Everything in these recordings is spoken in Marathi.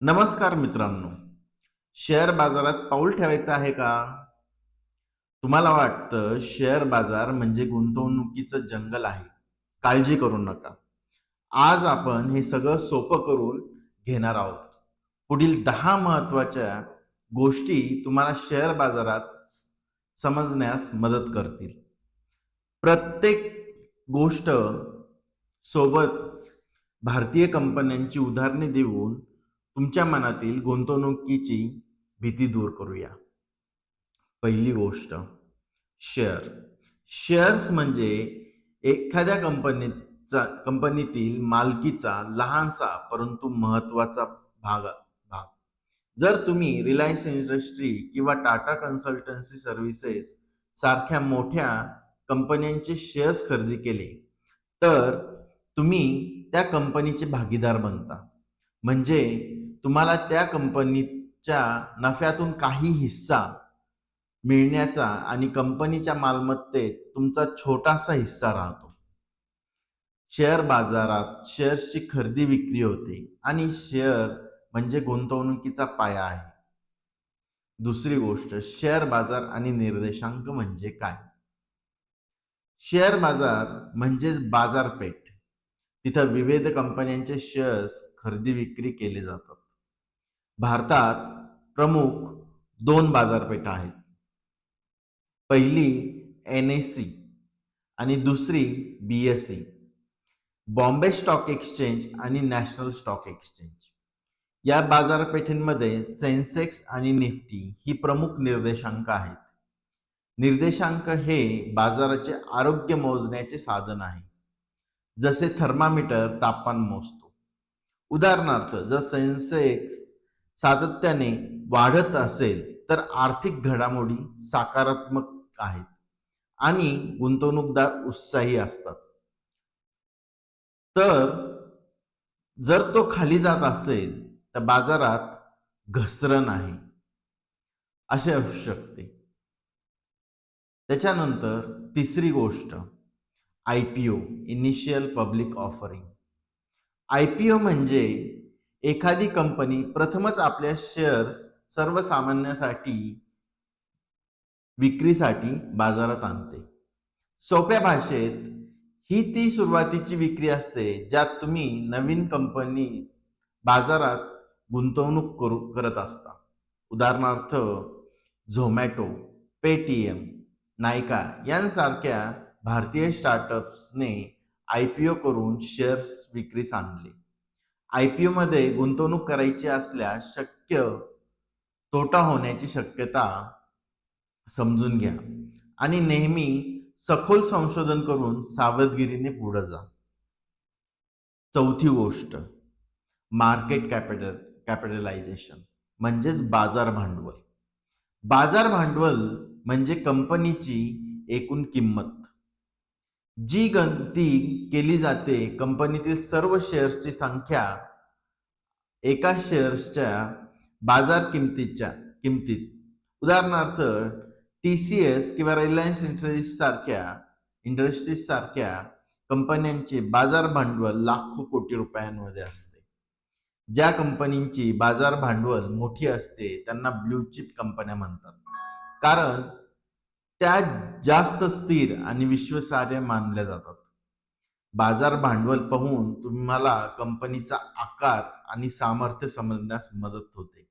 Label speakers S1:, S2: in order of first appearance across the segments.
S1: नमस्कार मित्रांनो. शेअर बाजारात पाऊल ठेवायचं आहे का? तुम्हाला वाटतं शेअर बाजार म्हणजे गुंतवणुकीचं जंगल आहे. काळजी करू नका. आज आपण हे सगळं सोपं करून घेणार आहोत. पुढील 10 महत्त्वाच्या गोष्टी तुम्हाला शेअर बाजारात समजण्यास मदत करतील. प्रत्येक गोष्ट सोबत भारतीय कंपन्यांची उदाहरणे देऊन तुमच्या मनातील गुंतवणुकीची भीती दूर करूया. पहिली गोष्ट शेअर. शेअर्स म्हणजे एखाद्या कंपनीतील मालकीचा लहानसा परंतु महत्वाचा भाग भाग. जर तुम्ही रिलायन्स इंडस्ट्री किंवा टाटा कन्सल्टन्सी सर्व्हिसेस सारख्या मोठ्या कंपन्यांचे शेअर्स खरेदी केले, तर तुम्ही त्या कंपनीचे भागीदार बनता. म्हणजे तुम्हाला त्या कंपनीच्या नफ्यातून काही हिस्सा मिळण्याचा आणि कंपनीच्या मालमत्तेत तुमचा छोटासा हिस्सा राहतो. शेअर बाजारात शेअर्सची खरेदी विक्री होते आणि शेअर म्हणजे गुंतवणुकीचा पाया आहे. दुसरी गोष्ट, शेअर बाजार आणि निर्देशांक म्हणजे काय? शेअर बाजार म्हणजेच बाजारपेठ. तिथं विविध कंपन्यांचे शेअर्स खरेदी विक्री केले जातात. भारतात प्रमुख 2 बाजारपेठा आहेत. पहिली NSE आणि दुसरी BSE. बॉम्बे स्टॉक एक्सचेंज आणि नॅशनल स्टॉक एक्सचेंज. या बाजारपेठेंमध्ये सेन्सेक्स आणि निफ्टी ही प्रमुख निर्देशांक आहेत. निर्देशांक हे बाजाराचे आरोग्य मोजण्याचे साधन आहे. जसे थर्मामीटर तापमान मोजतो. उदाहरणार्थ, जर सेन्सेक्स सातत्याने वाढत असेल तर आर्थिक घडामोडी सकारात्मक आहेत आणि गुंतवणूकदार उत्साही असतात. तर जर तो खाली जात असेल तर बाजारात घसरण आहे असे असू शकते. त्याच्यानंतर तिसरी गोष्ट, IPO, initial public offering. IPO म्हणजे एखादी कंपनी प्रथमच आपल्या शेअर्स सर्वसामान्यांसाठी विक्रीसाठी बाजारात आणते. सोप्या भाषेत ही ती सुरुवातीची विक्री असते ज्यात तुम्ही नवीन कंपनी बाजारात गुंतवणूक करत असता. उदाहरणार्थ, झोमॅटो, पेटीएम, नायका यांसारख्या भारतीय स्टार्टअप्सने IPO करून शेअर्स विक्रीस आणले. IPO मध्ये गुंतवणूक करायची असल्यास तोटा होण्याची शक्यता समजून घ्या आणि नेहमी सखोल संशोधन करून सावधगिरीने पुढे जा. चौथी गोष्ट, मार्केट कॅपिटलायझेशन म्हणजेच बाजार भांडवल. बाजार भांडवल म्हणजे कंपनीची एकूण किंमत जी गणती केली जाते कंपनीतील सर्व शेअर्सची संख्या एका शेअर्सच्या बाजार किमतीत. उदाहरणार्थ, TCS किंवा रिलायन्स इंडस्ट्रीज सारख्या कंपन्यांचे बाजार भांडवल लाखो कोटी रुपयांमध्ये असते. ज्या कंपनींची बाजार भांडवल मोठी असते त्यांना ब्लू चिप कंपन्या म्हणतात, कारण त्या जास्त स्थिर आणि विश्वासार्ह मानल्या जातात. बाजार भांडवल पाहून तुम्हाला कंपनीचा आकार आणि सामर्थ्य समजण्यास मदत होते.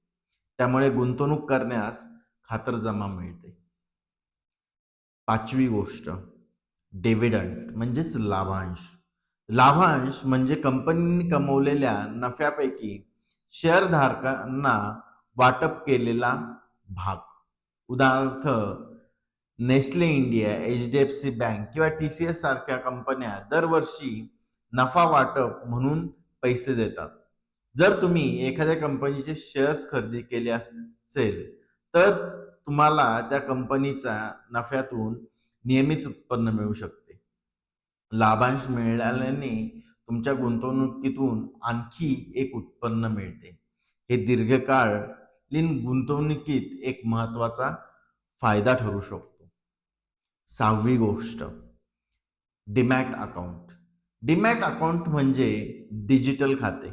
S1: त्यामुळे गुंतवणूक करण्यास खातरजमा मिळते. पाचवी गोष्ट, डिव्हिडंड म्हणजेच लाभांश. लाभांश म्हणजे कंपनीने कमवलेल्या नफ्यापैकी शेअरधारकांना वाटप केलेला भाग. उदाहरणार्थ, नेस्ले इंडिया, HDFC बँक किंवा TCS सारख्या कंपन्या दरवर्षी नफा वाटप म्हणून पैसे देतात. जर तुम्ही एखाद्या कंपनीचे शेअर्स खरेदी केले असेल तर तुम्हाला त्या कंपनीच्या नफ्यातून नियमित उत्पन्न मिळू शकते. लाभांश मिळाल्याने तुमच्या गुंतवणुकीतून आणखी एक उत्पन्न मिळते. हे दीर्घकालीन गुंतवणुकीत एक महत्वाचा फायदा ठरू शकतो. सहावी गोष्ट, डीमॅट अकाउंट. डीमॅट अकाउंट म्हणजे डिजिटल खाते.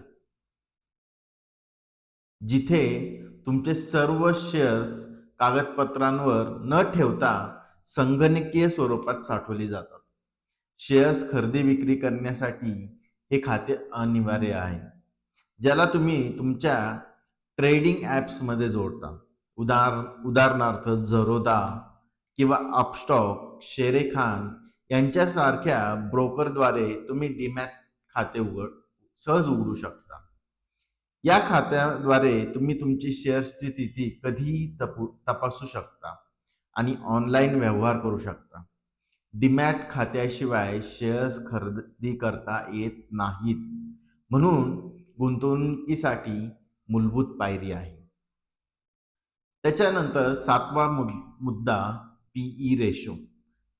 S1: जिथे तुमचे सर्व शेअर्स कागदपत्रांवर न ठेवता संगणकीय स्वरूपात साठवली जातात. शेअर्स खरेदी विक्री करण्यासाठी हे खाते अनिवार्य आहे, ज्याला तुम्ही तुमच्या ट्रेडिंग ॲप्समध्ये जोडता. उदाहरणार्थ झरोदा किंवा अपस्टॉक, शेरेखान यांच्यासारख्या ब्रोकरद्वारे तुम्ही डीमॅट खाते सहज उघडू शकता. या खात्याद्वारे तुम्ही तुमची शेअर्सची स्थिती कधीही तपासू शकता आणि ऑनलाईन व्यवहार करू शकता. डीमॅट खात्याशिवाय शेअर्स खरेदी करता येत नाहीत, म्हणून गुंतवणुकीसाठी मूलभूत पायरी आहे. त्याच्यानंतर 7वा मुद्दा PE ratio,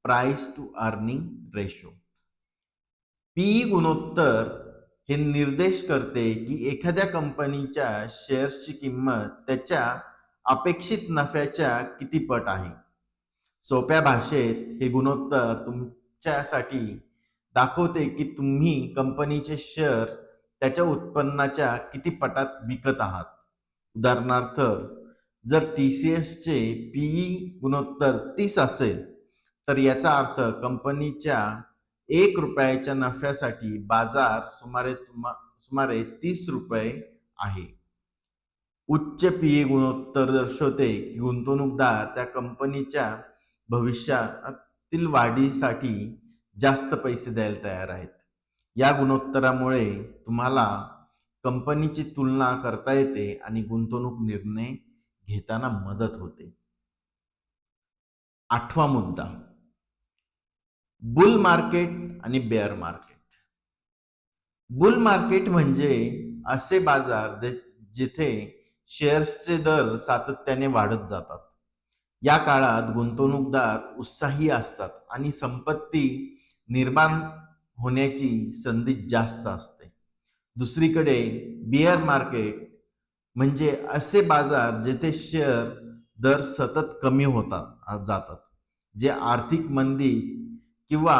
S1: price to earning ratio. PE गुणोत्तर हे निर्देश करते की एखाद्या कंपनीच्या शेअर्सची किंमत त्याच्या अपेक्षित नफ्याच्या किती पट आहे. सोप्या भाषेत हे गुणोत्तर तुमच्यासाठी दाखवते की तुम्ही कंपनीचे शेअर त्याच्या उत्पन्नाच्या किती पटात विकत आहात. उदाहरणार्थ, जर टीसीएसचे पीई गुणोत्तर 30 असेल, तर याचा अर्थ कंपनीच्या 1 रुपयाच्या नफ्यासाठी बाजार सुमारे 30 रुपये आहे. उच्च पीई गुणोत्तर दर्शवते की गुंतवणूकदार त्या कंपनीच्या भविष्यातील वाढीसाठी जास्त पैसे द्यायला तयार आहेत. या गुणोत्तरामुळे तुम्हाला कंपनीची तुलना करता येते आणि गुंतवणूक निर्णय घेताना मदत होते. 8वा मुद्दा, बुल मार्केट आणि बेअर मार्केट. बुल मार्केट म्हणजे असे बाजार जिथे शेअर्सचे दर सातत्याने वाढत जातात. या काळात गुंतवणूकदार उत्साही असतात आणि संपत्ती निर्माण होण्याची संधी जास्त असते. दुसरीकडे बिअर मार्केट म्हणजे असे बाजार जिथे शेअर दर सतत कमी होतात जातात, जे आर्थिक मंदी किंवा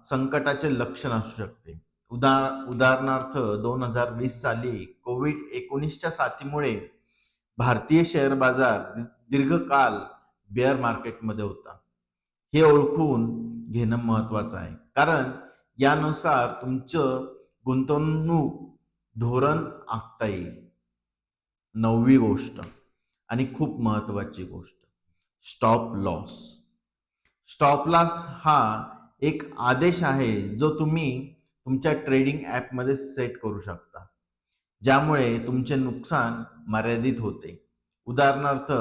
S1: संकटाचे लक्षण असू शकते. उदाहरणार्थ 2020 साली कोविड-19च्या साथीमुळे भारतीय शेअर बाजार दीर्घकाळ बेअर मार्केटमध्ये होता. हे ओळखून घेणं महत्वाचं आहे, कारण यानुसार तुमचं गुंतवणूक धोरण आखता येईल. 9वी गोष्ट आणि खूप महत्वाची गोष्ट, स्टॉप लॉस. स्टॉप लॉस हा एक आदेश आहे जो तुम्ही तुमच्या ट्रेडिंग ॲपमध्ये सेट करू शकता, ज्यामुळे तुमचे नुकसान मर्यादित होते. उदाहरणार्थ,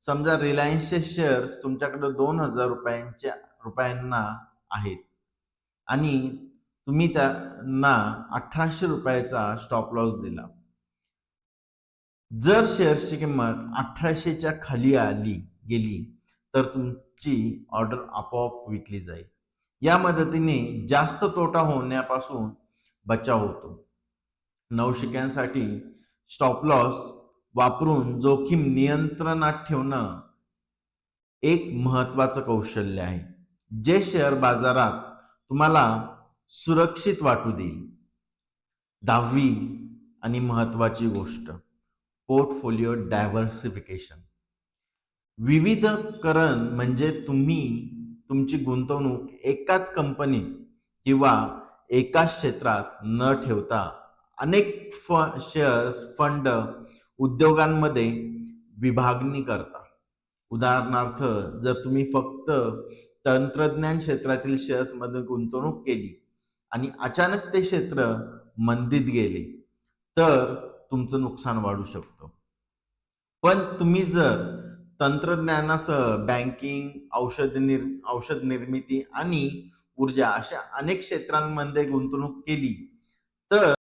S1: समजा रिलायन्सचे शेअर्स तुमच्याकडे 2000 रुपयांना आहेत आणि तुम्ही त्यांना 1800 रुपयाचा स्टॉप लॉस दिला. जर शेअर्सची किंमत 1800च्या खाली गेली तर तुमची ऑर्डर आपोआप विकली जाईल. या मदतीने जास्त तोटा होण्यापासून बचाव होतो. नवशिक्यांसाठी स्टॉप लॉस वापरून जोखीम नियंत्रणात ठेवणं एक महत्वाचं कौशल्य आहे, जे शेअर बाजारात तुम्हाला सुरक्षित वाटू देईल. 10वी आणि महत्वाची गोष्ट, पोर्टफोलिओ डायव्हर्सिफिकेशन. विविधीकरण म्हणजे तुम्ही तुमची गुंतवणूक एकाच कंपनीत किंवा एकाच क्षेत्रात न ठेवता अनेक शेअर्स, फंड, उद्योगांमध्ये विभागणी करता. उदाहरणार्थ, जर तुम्ही फक्त तंत्रज्ञान क्षेत्रातील शेअर्समध्ये गुंतवणूक केली आणि अचानक ते क्षेत्र मंदीत गेले, तर तुमचं नुकसान वाढू शकतं. पण तुम्ही जर तंत्रज्ञानासह बँकिंग, औषध निर्मिती आणि ऊर्जा अशा अनेक क्षेत्रांमध्ये गुंतवणूक केली, तर